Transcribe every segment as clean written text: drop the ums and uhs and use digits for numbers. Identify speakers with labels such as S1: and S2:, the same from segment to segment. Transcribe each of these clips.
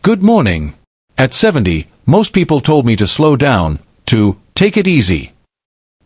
S1: Good morning. At 70, most people told me to slow down, to take it easy.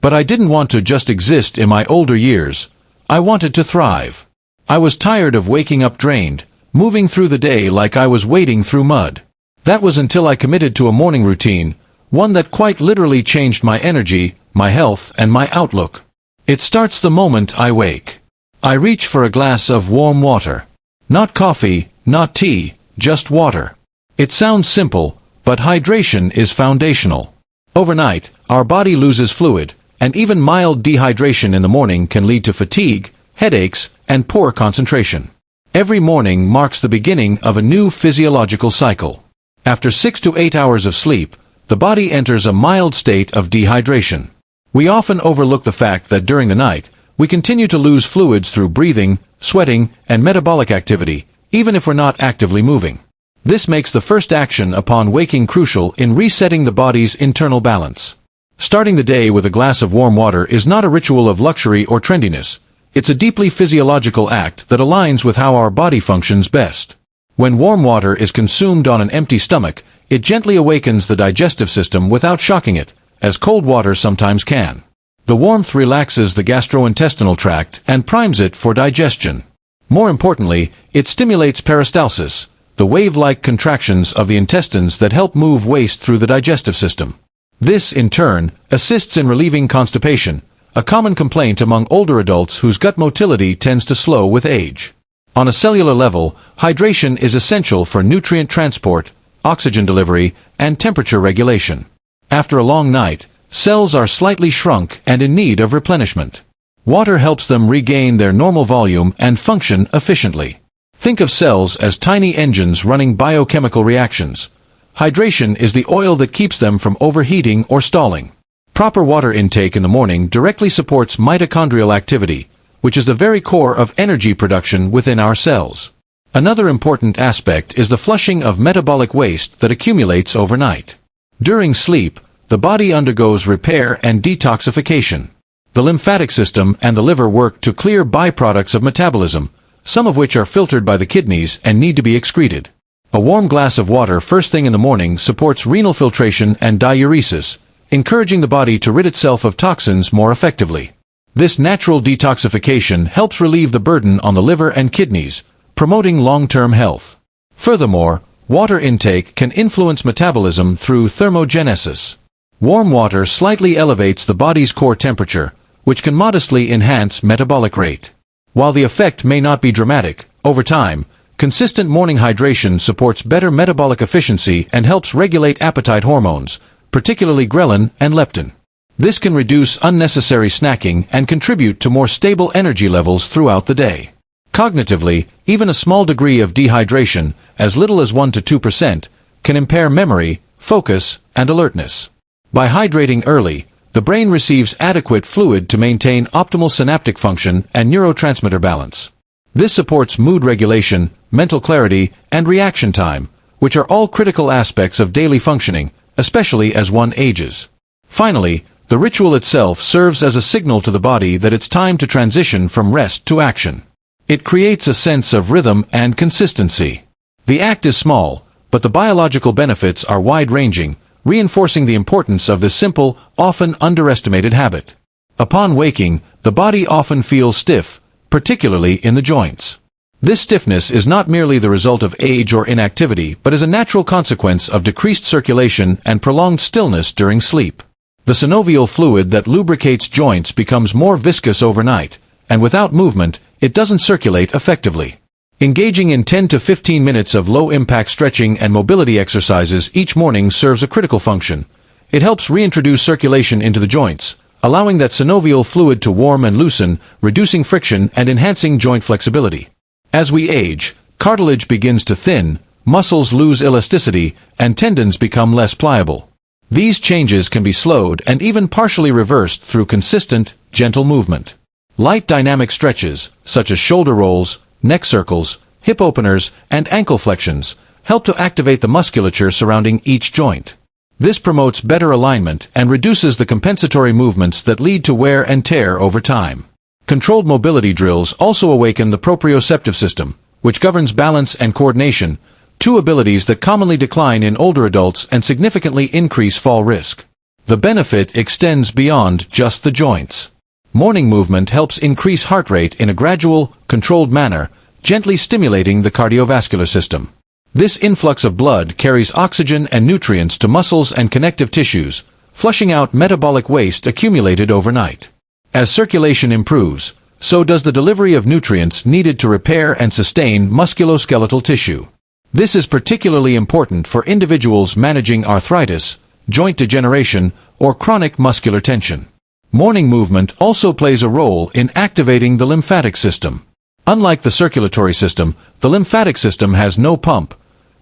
S1: But I didn't want to just exist in my older years. I wanted to thrive. I was tired of waking up drained, moving through the day like I was wading through mud. That was until I committed to a morning routine, one that quite literally changed my energy, my health, and my outlook. It starts the moment I wake. I reach for a glass of warm water. Not coffee, not tea, just water. It sounds simple, but hydration is foundational. Overnight, our body loses fluid, and even mild dehydration in the morning can lead to fatigue, headaches, and poor concentration. Every morning marks the beginning of a new physiological cycle. After 6 to 8 hours of sleep, the body enters a mild state of dehydration. We often overlook the fact that during the night, we continue to lose fluids through breathing, sweating, and metabolic activity, even if we're not actively moving. This makes the first action upon waking crucial in resetting the body's internal balance. Starting the day with a glass of warm water is not a ritual of luxury or trendiness. It's a deeply physiological act that aligns with how our body functions best. When warm water is consumed on an empty stomach, it gently awakens the digestive system without shocking it, as cold water sometimes can. The warmth relaxes the gastrointestinal tract and primes it for digestion. More importantly, it stimulates peristalsis, the wave-like contractions of the intestines that help move waste through the digestive system. This, in turn, assists in relieving constipation, a common complaint among older adults whose gut motility tends to slow with age. On a cellular level, hydration is essential for nutrient transport, oxygen delivery, and temperature regulation. After a long night, cells are slightly shrunk and in need of replenishment. Water helps them regain their normal volume and function efficiently. Think of cells as tiny engines running biochemical reactions. Hydration is the oil that keeps them from overheating or stalling. Proper water intake in the morning directly supports mitochondrial activity, which is the very core of energy production within our cells. Another important aspect is the flushing of metabolic waste that accumulates overnight. During sleep, the body undergoes repair and detoxification. The lymphatic system and the liver work to clear byproducts of metabolism, some of which are filtered by the kidneys and need to be excreted. A warm glass of water first thing in the morning supports renal filtration and diuresis, encouraging the body to rid itself of toxins more effectively. This natural detoxification helps relieve the burden on the liver and kidneys, promoting long-term health. Furthermore, water intake can influence metabolism through thermogenesis. Warm water slightly elevates the body's core temperature, which can modestly enhance metabolic rate. While the effect may not be dramatic, over time, consistent morning hydration supports better metabolic efficiency and helps regulate appetite hormones, particularly ghrelin and leptin. This can reduce unnecessary snacking and contribute to more stable energy levels throughout the day. Cognitively, even a small degree of dehydration, as little as 1 to 2%, can impair memory, focus, and alertness. By hydrating early, the brain receives adequate fluid to maintain optimal synaptic function and neurotransmitter balance. This supports mood regulation, mental clarity, and reaction time, which are all critical aspects of daily functioning, especially as one ages. Finally, the ritual itself serves as a signal to the body that it's time to transition from rest to action. It creates a sense of rhythm and consistency. The act is small, but the biological benefits are wide-ranging, reinforcing the importance of this simple, often underestimated habit. Upon waking, the body often feels stiff, particularly in the joints. This stiffness is not merely the result of age or inactivity, but is a natural consequence of decreased circulation and prolonged stillness during sleep. The synovial fluid that lubricates joints becomes more viscous overnight, and without movement, it doesn't circulate effectively. Engaging in 10 to 15 minutes of low-impact stretching and mobility exercises each morning serves a critical function. It helps reintroduce circulation into the joints, allowing that synovial fluid to warm and loosen, reducing friction and enhancing joint flexibility. As we age, cartilage begins to thin, muscles lose elasticity, and tendons become less pliable. These changes can be slowed and even partially reversed through consistent, gentle movement. Light dynamic stretches, such as shoulder rolls, neck circles, hip openers, and ankle flexions, help to activate the musculature surrounding each joint. This promotes better alignment and reduces the compensatory movements that lead to wear and tear over time. Controlled mobility drills also awaken the proprioceptive system, which governs balance and coordination, two abilities that commonly decline in older adults and significantly increase fall risk. The benefit extends beyond just the joints. Morning movement helps increase heart rate in a gradual, controlled manner, gently stimulating the cardiovascular system. This influx of blood carries oxygen and nutrients to muscles and connective tissues, flushing out metabolic waste accumulated overnight. As circulation improves, so does the delivery of nutrients needed to repair and sustain musculoskeletal tissue. This is particularly important for individuals managing arthritis, joint degeneration, or chronic muscular tension. Morning movement also plays a role in activating the lymphatic system. Unlike the circulatory system, the lymphatic system has no pump.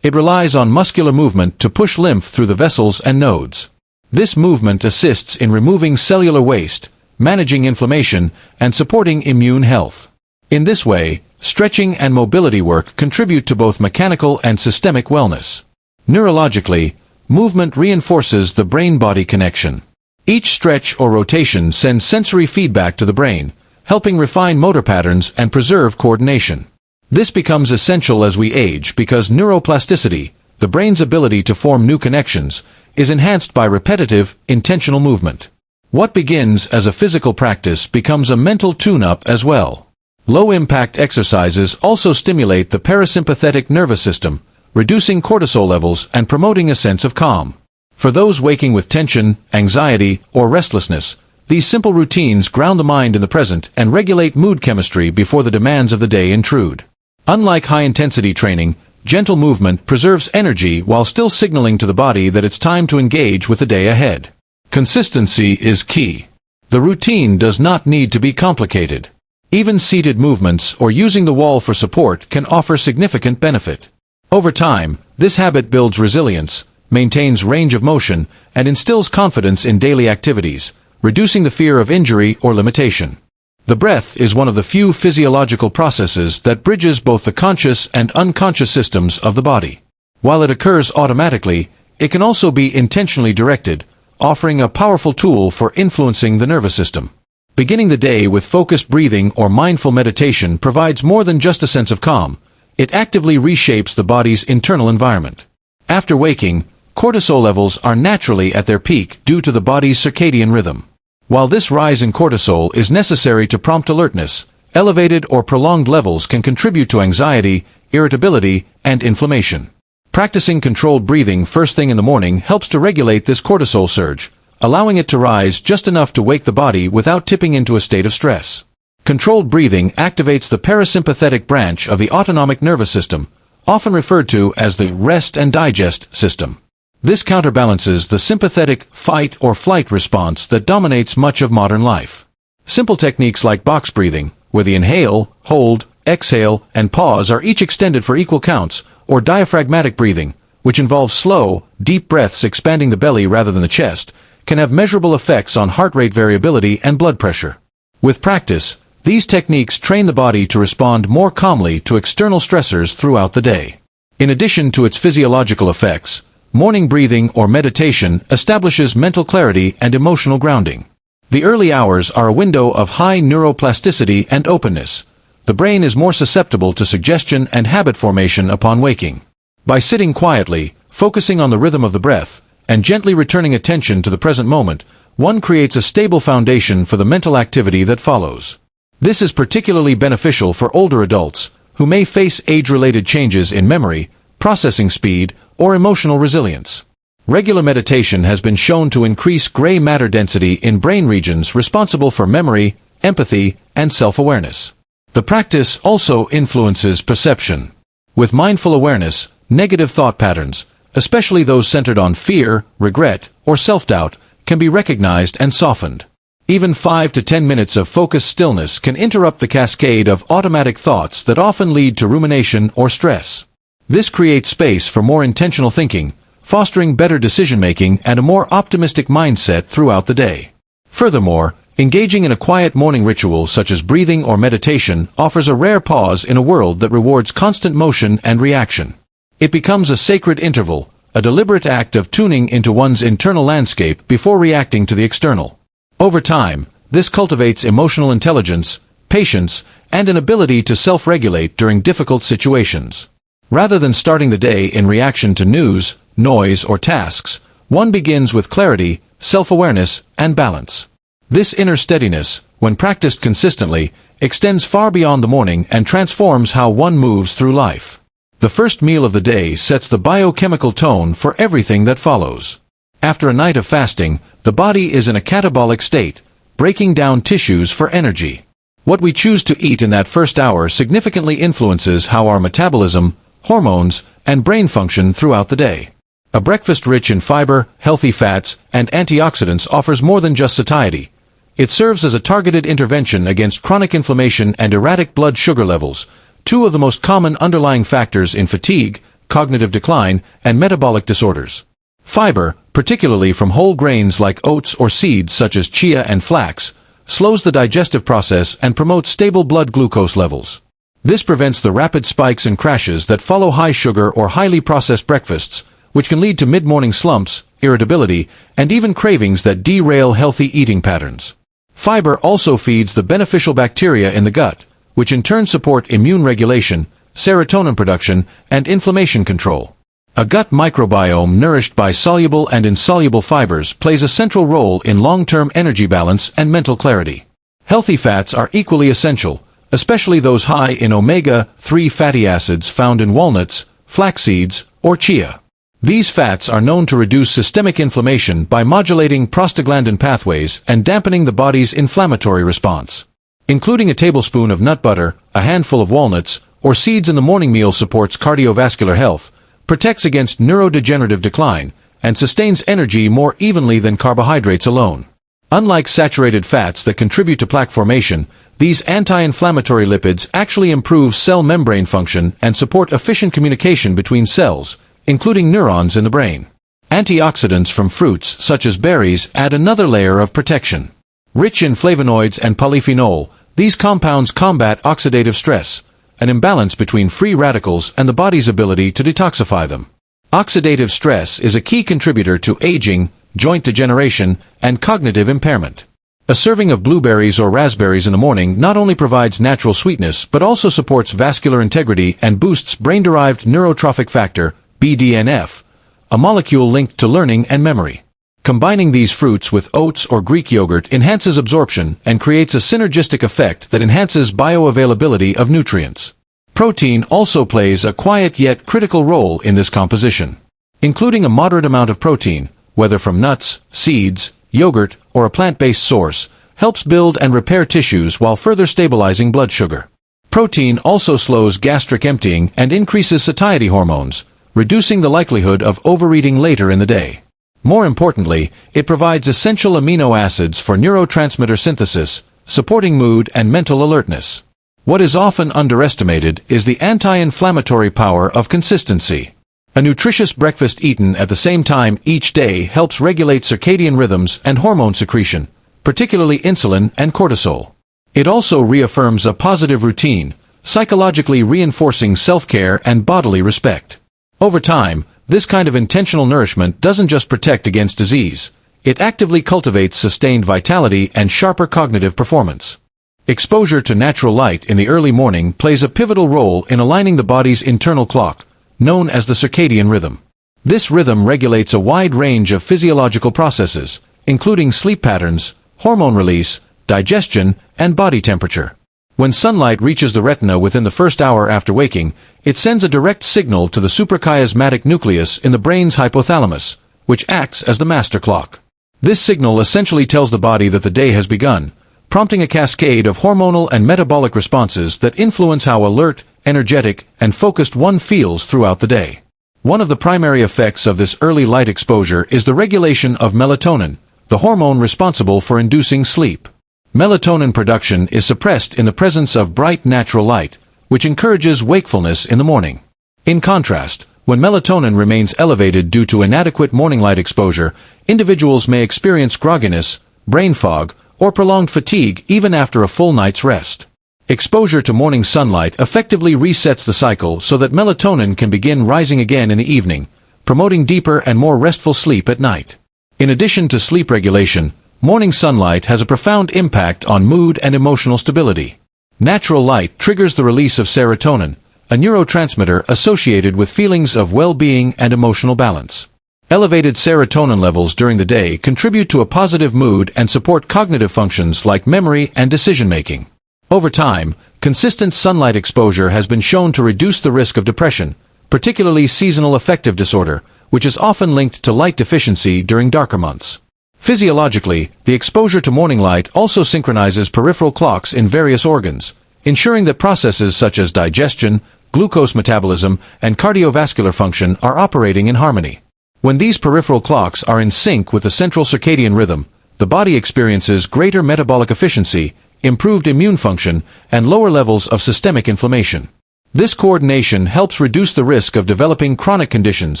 S1: It relies on muscular movement to push lymph through the vessels and nodes. This movement assists in removing cellular waste, managing inflammation, and supporting immune health. In this way, stretching and mobility work contribute to both mechanical and systemic wellness. Neurologically, movement reinforces the brain-body connection. Each stretch or rotation sends sensory feedback to the brain, helping refine motor patterns and preserve coordination. This becomes essential as we age because neuroplasticity, the brain's ability to form new connections, is enhanced by repetitive, intentional movement. What begins as a physical practice becomes a mental tune-up as well. Low-impact exercises also stimulate the parasympathetic nervous system, reducing cortisol levels and promoting a sense of calm. For those waking with tension, anxiety, or restlessness, these simple routines ground the mind in the present and regulate mood chemistry before the demands of the day intrude. Unlike high-intensity training, gentle movement preserves energy while still signaling to the body that it's time to engage with the day ahead. Consistency is key. The routine does not need to be complicated. Even seated movements or using the wall for support can offer significant benefit. Over time, this habit builds resilience, maintains range of motion, and instills confidence in daily activities, reducing the fear of injury or limitation. The breath is one of the few physiological processes that bridges both the conscious and unconscious systems of the body. While it occurs automatically, it can also be intentionally directed, offering a powerful tool for influencing the nervous system. Beginning the day with focused breathing or mindful meditation provides more than just a sense of calm. It actively reshapes the body's internal environment. After waking, cortisol levels are naturally at their peak due to the body's circadian rhythm. While this rise in cortisol is necessary to prompt alertness, elevated or prolonged levels can contribute to anxiety, irritability, and inflammation. Practicing controlled breathing first thing in the morning helps to regulate this cortisol surge, allowing it to rise just enough to wake the body without tipping into a state of stress. Controlled breathing activates the parasympathetic branch of the autonomic nervous system, often referred to as the rest and digest system. This counterbalances the sympathetic fight or flight response that dominates much of modern life. Simple techniques like box breathing, where the inhale, hold, exhale, and pause are each extended for equal counts, or diaphragmatic breathing, which involves slow, deep breaths expanding the belly rather than the chest, can have measurable effects on heart rate variability and blood pressure. With practice, these techniques train the body to respond more calmly to external stressors throughout the day. In addition to its physiological effects, morning breathing or meditation establishes mental clarity and emotional grounding. The early hours are a window of high neuroplasticity and openness. The brain is more susceptible to suggestion and habit formation upon waking. By sitting quietly, focusing on the rhythm of the breath, and gently returning attention to the present moment, one creates a stable foundation for the mental activity that follows. This is particularly beneficial for older adults, who may face age-related changes in memory, processing speed, or emotional resilience. Regular meditation has been shown to increase gray matter density in brain regions responsible for memory, empathy, and self-awareness. The practice also influences perception. With mindful awareness, negative thought patterns, especially those centered on fear, regret, or self-doubt, can be recognized and softened. Even 5 to 10 minutes of focused stillness can interrupt the cascade of automatic thoughts that often lead to rumination or stress. This creates space for more intentional thinking, fostering better decision-making and a more optimistic mindset throughout the day. Furthermore, engaging in a quiet morning ritual such as breathing or meditation offers a rare pause in a world that rewards constant motion and reaction. It becomes a sacred interval, a deliberate act of tuning into one's internal landscape before reacting to the external. Over time, this cultivates emotional intelligence, patience, and an ability to self-regulate during difficult situations. Rather than starting the day in reaction to news, noise, or tasks, one begins with clarity, self-awareness, and balance. This inner steadiness, when practiced consistently, extends far beyond the morning and transforms how one moves through life. The first meal of the day sets the biochemical tone for everything that follows. After a night of fasting, the body is in a catabolic state, breaking down tissues for energy. What we choose to eat in that first hour significantly influences how our metabolism, hormones, and brain function throughout the day. A breakfast rich in fiber, healthy fats, and antioxidants offers more than just satiety. It serves as a targeted intervention against chronic inflammation and erratic blood sugar levels, two of the most common underlying factors in fatigue, cognitive decline, and metabolic disorders. Fiber, particularly from whole grains like oats or seeds such as chia and flax, slows the digestive process and promotes stable blood glucose levels. This prevents the rapid spikes and crashes that follow high sugar or highly processed breakfasts, which can lead to mid-morning slumps, irritability, and even cravings that derail healthy eating patterns. Fiber also feeds the beneficial bacteria in the gut, which in turn support immune regulation, serotonin production, and inflammation control. A gut microbiome nourished by soluble and insoluble fibers plays a central role in long-term energy balance and mental clarity. Healthy fats are equally essential, especially those high in omega-3 fatty acids found in walnuts, flax seeds, or chia. These fats are known to reduce systemic inflammation by modulating prostaglandin pathways and dampening the body's inflammatory response. Including a tablespoon of nut butter, a handful of walnuts, or seeds in the morning meal supports cardiovascular health, protects against neurodegenerative decline, and sustains energy more evenly than carbohydrates alone. Unlike saturated fats that contribute to plaque formation, these anti-inflammatory lipids actually improve cell membrane function and support efficient communication between cells, including neurons in the brain. Antioxidants from fruits such as berries add another layer of protection. Rich in flavonoids and polyphenol, these compounds combat oxidative stress, an imbalance between free radicals and the body's ability to detoxify them. Oxidative stress is a key contributor to aging, joint degeneration, and cognitive impairment. A serving of blueberries or raspberries in the morning not only provides natural sweetness but also supports vascular integrity and boosts brain-derived neurotrophic factor, BDNF, a molecule linked to learning and memory. Combining these fruits with oats or Greek yogurt enhances absorption and creates a synergistic effect that enhances bioavailability of nutrients. Protein also plays a quiet yet critical role in this composition. Including a moderate amount of protein, whether from nuts, seeds, yogurt, or a plant-based source, helps build and repair tissues while further stabilizing blood sugar. Protein also slows gastric emptying and increases satiety hormones, reducing the likelihood of overeating later in the day. More importantly, it provides essential amino acids for neurotransmitter synthesis, supporting mood and mental alertness. What is often underestimated is the anti-inflammatory power of consistency. A nutritious breakfast eaten at the same time each day helps regulate circadian rhythms and hormone secretion, particularly insulin and cortisol. It also reaffirms a positive routine, psychologically reinforcing self-care and bodily respect. Over time, this kind of intentional nourishment doesn't just protect against disease, it actively cultivates sustained vitality and sharper cognitive performance. Exposure to natural light in the early morning plays a pivotal role in aligning the body's internal clock, known as the circadian rhythm. This rhythm regulates a wide range of physiological processes, including sleep patterns, hormone release, digestion, and body temperature. When sunlight reaches the retina within the first hour after waking, it sends a direct signal to the suprachiasmatic nucleus in the brain's hypothalamus, which acts as the master clock. This signal essentially tells the body that the day has begun, prompting a cascade of hormonal and metabolic responses that influence how alert, energetic, and focused one feels throughout the day. One of the primary effects of this early light exposure is the regulation of melatonin, the hormone responsible for inducing sleep. Melatonin production is suppressed in the presence of bright natural light, which encourages wakefulness in the morning. In contrast, when melatonin remains elevated due to inadequate morning light exposure, individuals may experience grogginess, brain fog, or prolonged fatigue even after a full night's rest. Exposure to morning sunlight effectively resets the cycle so that melatonin can begin rising again in the evening, promoting deeper and more restful sleep at night. In addition to sleep regulation, morning sunlight has a profound impact on mood and emotional stability. Natural light triggers the release of serotonin, a neurotransmitter associated with feelings of well-being and emotional balance. Elevated serotonin levels during the day contribute to a positive mood and support cognitive functions like memory and decision-making. Over time, consistent sunlight exposure has been shown to reduce the risk of depression, particularly seasonal affective disorder, which is often linked to light deficiency during darker months. Physiologically, the exposure to morning light also synchronizes peripheral clocks in various organs, ensuring that processes such as digestion, glucose metabolism, and cardiovascular function are operating in harmony. When these peripheral clocks are in sync with the central circadian rhythm, the body experiences greater metabolic efficiency, improved immune function, and lower levels of systemic inflammation. This coordination helps reduce the risk of developing chronic conditions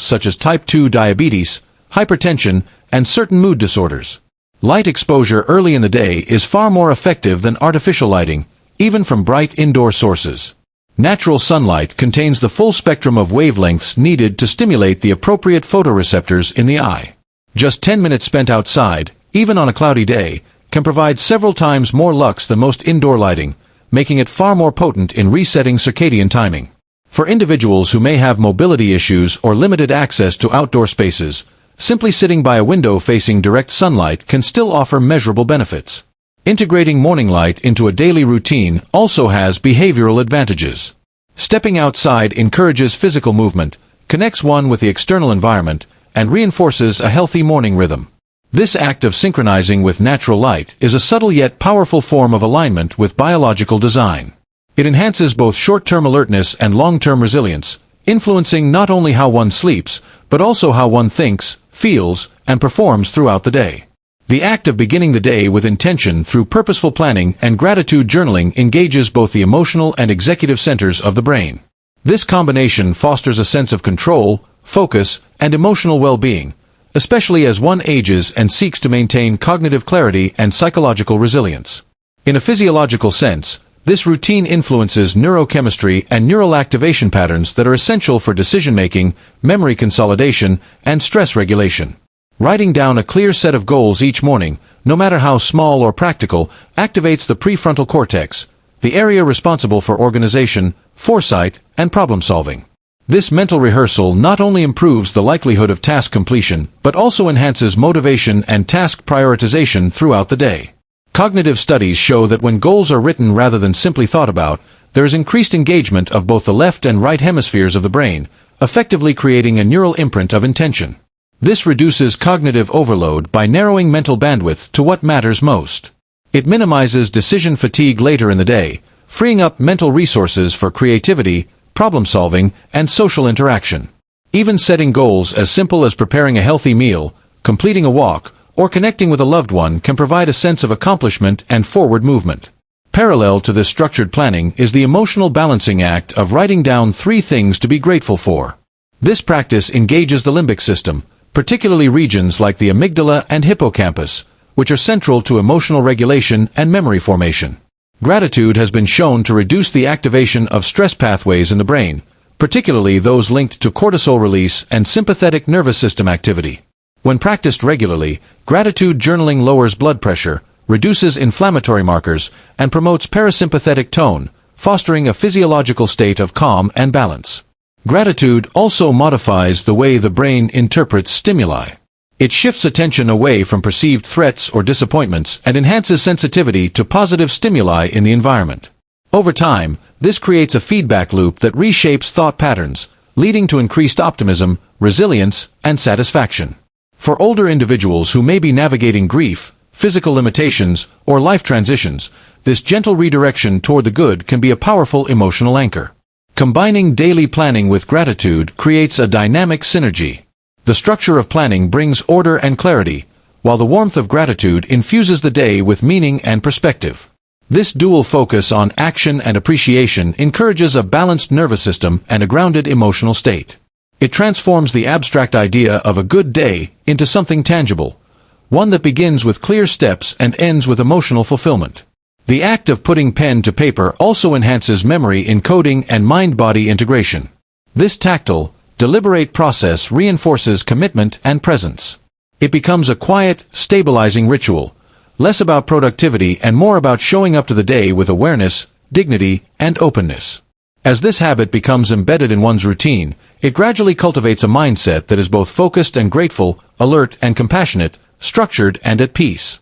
S1: such as type 2 diabetes, hypertension, and certain mood disorders. Light exposure early in the day is far more effective than artificial lighting, even from bright indoor sources. Natural sunlight contains the full spectrum of wavelengths needed to stimulate the appropriate photoreceptors in the eye. Just 10 minutes spent outside, even on a cloudy day, can provide several times more lux than most indoor lighting, making it far more potent in resetting circadian timing. For individuals who may have mobility issues or limited access to outdoor spaces, simply sitting by a window facing direct sunlight can still offer measurable benefits. Integrating morning light into a daily routine also has behavioral advantages. Stepping outside encourages physical movement, connects one with the external environment, and reinforces a healthy morning rhythm. This act of synchronizing with natural light is a subtle yet powerful form of alignment with biological design. It enhances both short-term alertness and long-term resilience, influencing not only how one sleeps, but also how one thinks, feels, and performs throughout the day. The act of beginning the day with intention through purposeful planning and gratitude journaling engages both the emotional and executive centers of the brain. This combination fosters a sense of control, focus, and emotional well-being, especially as one ages and seeks to maintain cognitive clarity and psychological resilience. In a physiological sense, this routine influences neurochemistry and neural activation patterns that are essential for decision-making, memory consolidation, and stress regulation. Writing down a clear set of goals each morning, no matter how small or practical, activates the prefrontal cortex, the area responsible for organization, foresight, and problem-solving. This mental rehearsal not only improves the likelihood of task completion, but also enhances motivation and task prioritization throughout the day. Cognitive studies show that when goals are written rather than simply thought about, there is increased engagement of both the left and right hemispheres of the brain, effectively creating a neural imprint of intention. This reduces cognitive overload by narrowing mental bandwidth to what matters most. It minimizes decision fatigue later in the day, freeing up mental resources for creativity, problem-solving, and social interaction. Even setting goals as simple as preparing a healthy meal, completing a walk, or connecting with a loved one can provide a sense of accomplishment and forward movement. Parallel to this structured planning is the emotional balancing act of writing down 3 things to be grateful for. This practice engages the limbic system, particularly regions like the amygdala and hippocampus, which are central to emotional regulation and memory formation. Gratitude has been shown to reduce the activation of stress pathways in the brain, particularly those linked to cortisol release and sympathetic nervous system activity. When practiced regularly, gratitude journaling lowers blood pressure, reduces inflammatory markers, and promotes parasympathetic tone, fostering a physiological state of calm and balance. Gratitude also modifies the way the brain interprets stimuli. It shifts attention away from perceived threats or disappointments and enhances sensitivity to positive stimuli in the environment. Over time, this creates a feedback loop that reshapes thought patterns, leading to increased optimism, resilience, and satisfaction. For older individuals who may be navigating grief, physical limitations, or life transitions, this gentle redirection toward the good can be a powerful emotional anchor. Combining daily planning with gratitude creates a dynamic synergy. The structure of planning brings order and clarity, while the warmth of gratitude infuses the day with meaning and perspective. This dual focus on action and appreciation encourages a balanced nervous system and a grounded emotional state. It transforms the abstract idea of a good day into something tangible, one that begins with clear steps and ends with emotional fulfillment. The act of putting pen to paper also enhances memory encoding and mind-body integration. This tactile, deliberate process reinforces commitment and presence. It becomes a quiet, stabilizing ritual, less about productivity and more about showing up to the day with awareness, dignity, and openness. As this habit becomes embedded in one's routine, it gradually cultivates a mindset that is both focused and grateful, alert and compassionate, structured and at peace.